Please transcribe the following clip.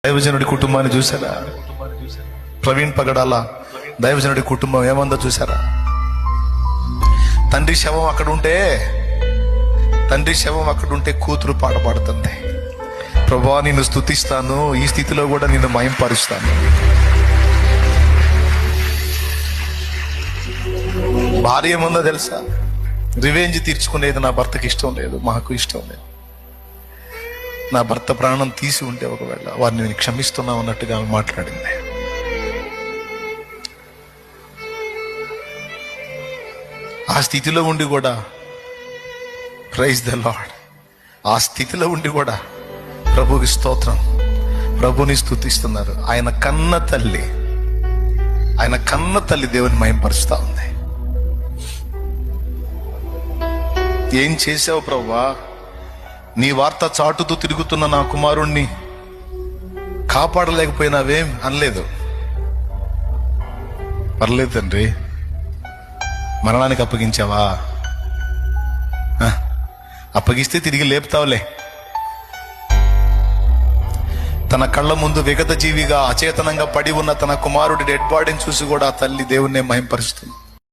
దైవజనుడి కుటుంబాన్ని చూసారా? ప్రవీణ్ పగడాల దైవజనుడి కుటుంబం ఏమందో చూసారా? తండ్రి శవం అక్కడుంటే కూతురు పాట పాడుతుంది, ప్రభువా నిన్ను స్తుతిస్తాను, ఈ స్థితిలో కూడా నిన్ను మహింపరుస్తాను. భార్య ఏముందో తెలుసా? రివెంజ్ తీర్చుకునేది నా భర్తకి ఇష్టం లేదు, మాకు ఇష్టం లేదు. నా భర్త ప్రాణం తీసి ఉంటే ఒకవేళ వారిని నేను క్షమిస్తున్నా అన్నట్టుగా మాట్లాడింది. ఆ స్థితిలో ఉండి కూడా, ప్రైజ్ ద లార్డ్, ఆ స్థితిలో ఉండి కూడా ప్రభుకి స్తోత్రం, ప్రభుని స్తుతిస్తున్నారు. ఆయన కన్న తల్లి దేవుని మహింపరుస్తా ఉంది. ఏం చేసావు ప్రభువా? నీ వార్త చాటుతూ తిరుగుతున్న నా కుమారుణ్ణి కాపాడలేకపోయినావేం అనలేదు. పర్లేదు తండ్రి, మరణానికి అప్పగించావా? అప్పగిస్తే తిరిగి లేపుతావులే. తన కళ్ళ ముందు విగత జీవిగా అచేతనంగా పడి ఉన్న తన కుమారుడి డెడ్ బాడీని చూసి కూడా ఆ తల్లి దేవుణ్ణి మహింపరుస్తుంది.